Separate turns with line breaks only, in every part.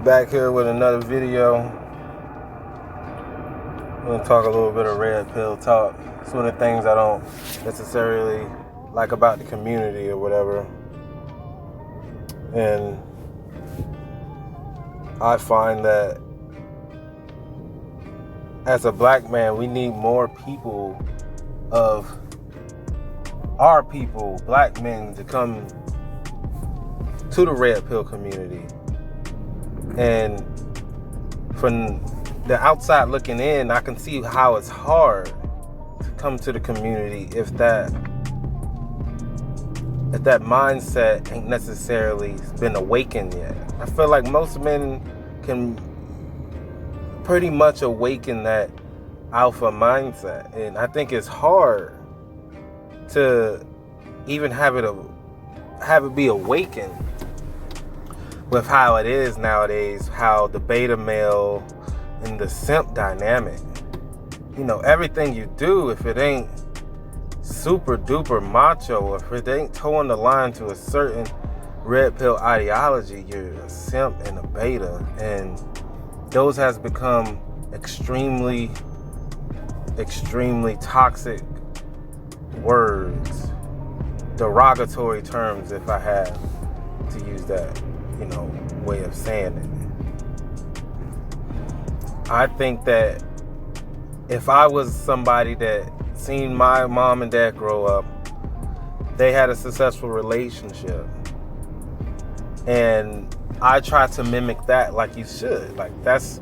Back here with another video. I'm gonna talk a little bit of red pill talk. It's one of the things I don't necessarily like about the community or whatever. And I find that as a black man, we need more people of our people, black men, to come to the red pill community. And from the outside looking in, I can see how it's hard to come to the community if that mindset ain't necessarily been awakened yet. I feel like most men can pretty much awaken that alpha mindset, and I think it's hard to even have it be awakened with how it is nowadays, how the beta male and the simp dynamic. You know, everything you do, if it ain't super duper macho, or if it ain't towing the line to a certain red pill ideology, you're a simp and a beta. And those has become extremely toxic words, derogatory terms, if I have to use that, way of saying it. I think that if I was somebody that seen my mom and dad grow up, they had a successful relationship, and I try to mimic that like you should. Like, that's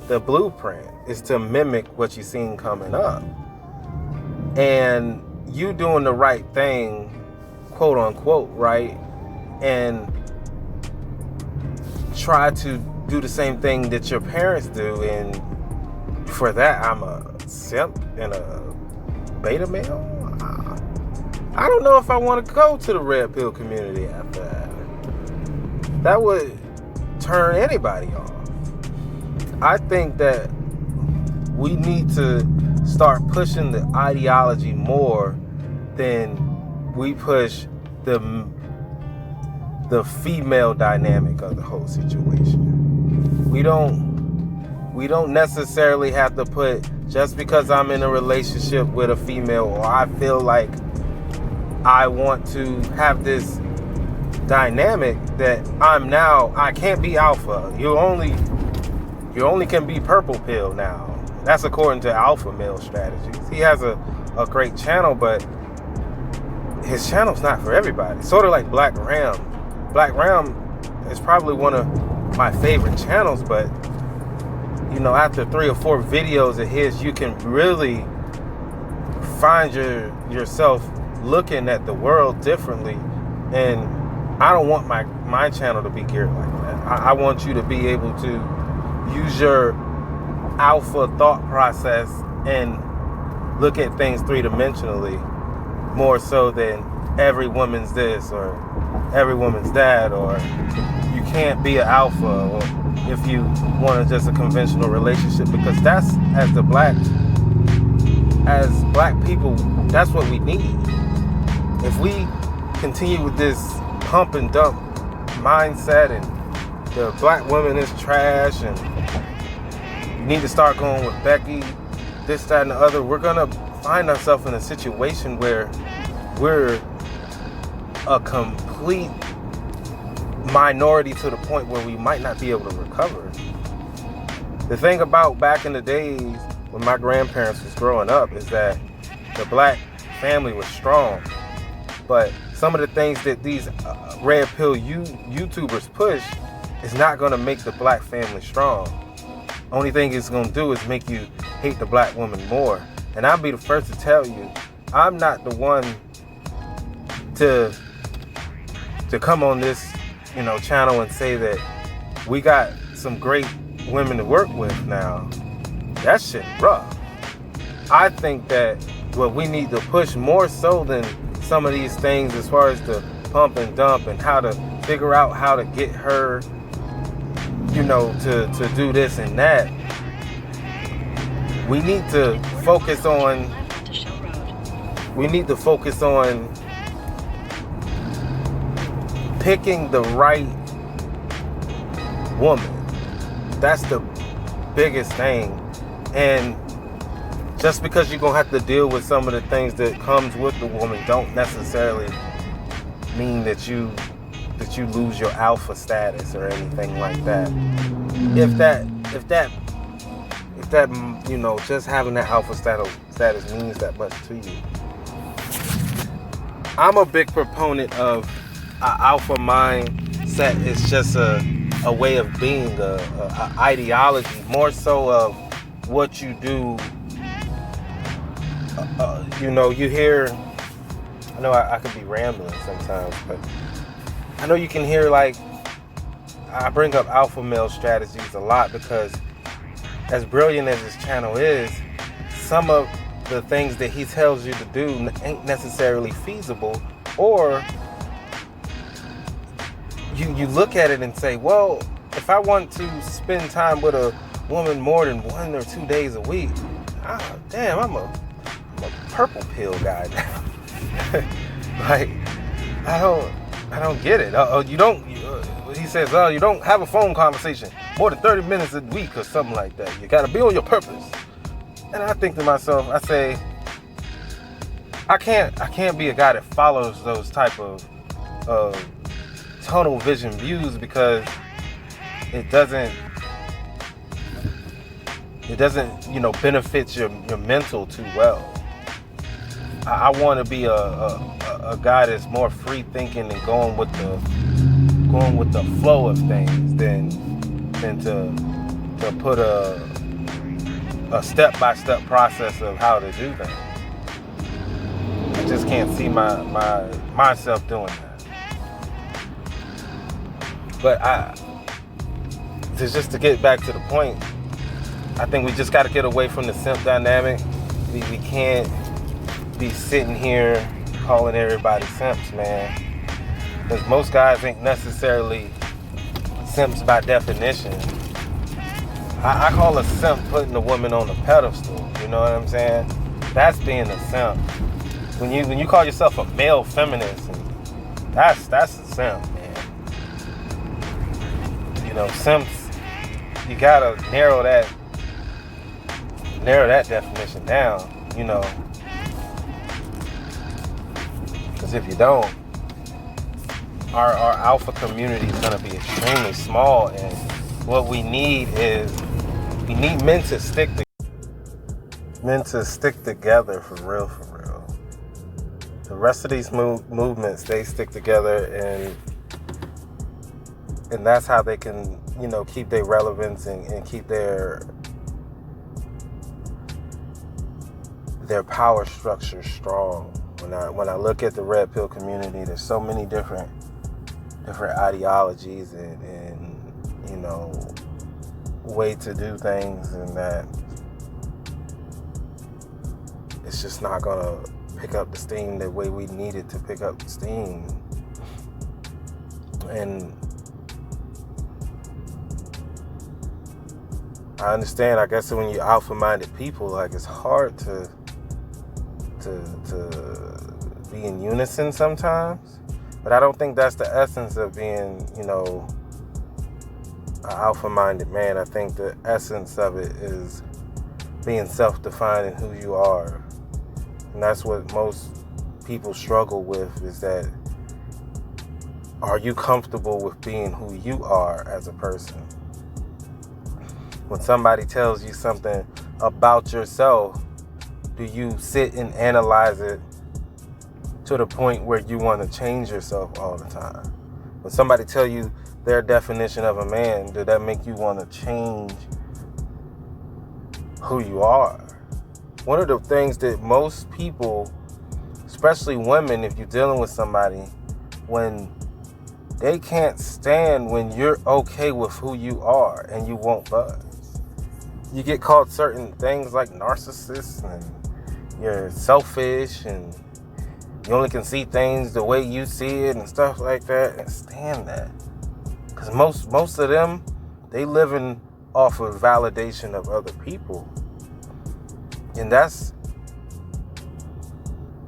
the blueprint, is to mimic what you seen coming up. And you doing the right thing, quote unquote, right? And try to do the same thing that your parents do. And for that, I'm a simp and a beta male. I don't know if I want to go to the red pill community after that. That would turn anybody off. I think that we need to start pushing the ideology more than we push the female dynamic of the whole situation. We don't necessarily have to put, just because I'm in a relationship with a female, or I feel like I want to have this dynamic that I can't be alpha. You only can be purple pill now. That's according to alpha male strategies. He has a great channel, but his channel's not for everybody. Sort of like Black Ram. Black Ram is probably one of my favorite channels, but after 3 or 4 videos of his, you can really find yourself looking at the world differently. And I don't want my channel to be geared like that. I want you to be able to use your alpha thought process and look at things 3-dimensionally, more so than every woman's this or every woman's that, or you can't be an alpha, or if you want just a conventional relationship, because that's, as black people, that's what we need. If we continue with this pump and dump mindset, and the black woman is trash, and you need to start going with Becky, this, that, and the other, we're gonna find ourselves in a situation where we're a complete minority, to the point where we might not be able to recover. The thing about back in the days when my grandparents was growing up is that the black family was strong, but some of the things that these red pill YouTubers push is not going to make the black family strong. Only thing it's going to do is make you hate the black woman more. And I'll be the first to tell you, I'm not the one to come on this channel and say that we got some great women to work with now. That shit rough. I think that what we need to push more so than some of these things, as far as the pump and dump and how to figure out how to get her, to do this and that, we need to focus on picking the right woman. That's the biggest thing. And just because you're gonna have to deal with some of the things that comes with the woman, don't necessarily mean that you lose your alpha status or anything like that. If that just having that alpha status means that much to you. I'm a big proponent of an alpha mindset. It's just a way of being, a ideology, more so of what you do. You hear, I know I could be rambling sometimes, but I know you can hear, like, I bring up alpha male strategies a lot because as brilliant as this channel is, some of the things that he tells you to do ain't necessarily feasible, or you look at it and say, well, if I want to spend time with a woman more than 1 or 2 days a week, damn, I'm a purple pill guy now. Like, I don't get it. He says, you don't have a phone conversation more than 30 minutes a week or something like that. You got to be on your purpose. And I think to myself, I say, I can't be a guy that follows those type of tunnel vision views, because it doesn't benefit your mental too well. I want to be a guy that's more free thinking and going with the flow of things than to put a step-by-step process of how to do things. I just can't see myself doing that. But just to get back to the point, I think we just got to get away from the simp dynamic. We can't be sitting here calling everybody simps, man. Because most guys ain't necessarily simps by definition. I call a simp putting the woman on a pedestal. You know what I'm saying? That's being a simp. When you call yourself a male feminist, that's a simp, man. Simps, you gotta narrow that definition down. Because if you don't, our alpha community is gonna be extremely small, and what we need is men to stick together for real. The rest of these movements, they stick together, and that's how they can, keep their relevance and keep their power structure strong. When I look at the red pill community, there's so many different ideologies and way to do things, and that it's just not gonna pick up the steam the way we need it to pick up the steam. And I understand, I guess, when you're alpha-minded people, like, it's hard to be in unison sometimes. But I don't think that's the essence of being, an alpha-minded man. I think the essence of it is being self-defined in who you are. And that's what most people struggle with, is that, are you comfortable with being who you are as a person? When somebody tells you something about yourself, do you sit and analyze it to the point where you want to change yourself all the time? When somebody tell you their definition of a man, did that make you want to change who you are? One of the things that most people, especially women, if you're dealing with somebody, when they can't stand when you're okay with who you are and you won't budge. You get called certain things like narcissists, and you're selfish, and you only can see things the way you see it and stuff like that, and stand that. Because most of them, they living off of validation of other people. And that's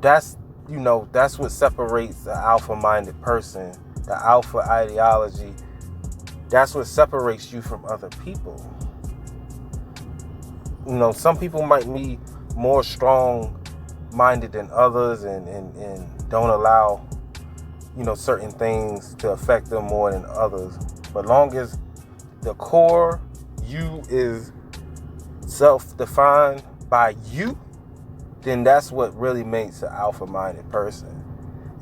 what separates the alpha-minded person, the alpha ideology, That's what separates you from other people. You know, some people might be more strong-minded than others and don't allow, you know, certain things to affect them more than others. But long as the core you is self-defined by you, then that's what really makes an alpha-minded person.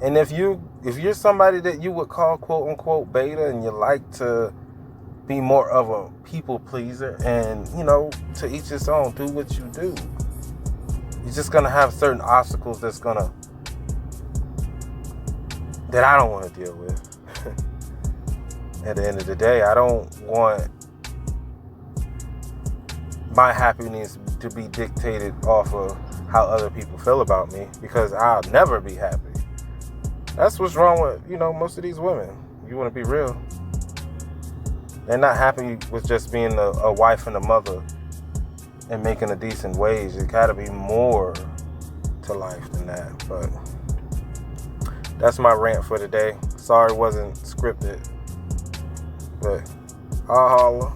And if you're somebody that you would call quote-unquote beta, and you like to be more of a people pleaser, and, you know, to each his own, do what you do, you're just gonna have certain obstacles that I don't want to deal with. At the end of the day, I don't want my happiness to be dictated off of how other people feel about me, because I'll never be happy. That's what's wrong with, you know, most of these women. You want to be real. They're not happy with just being a wife and a mother and making a decent wage. It gotta be more to life than that. But that's my rant for today. Sorry it wasn't scripted. But I'll holler.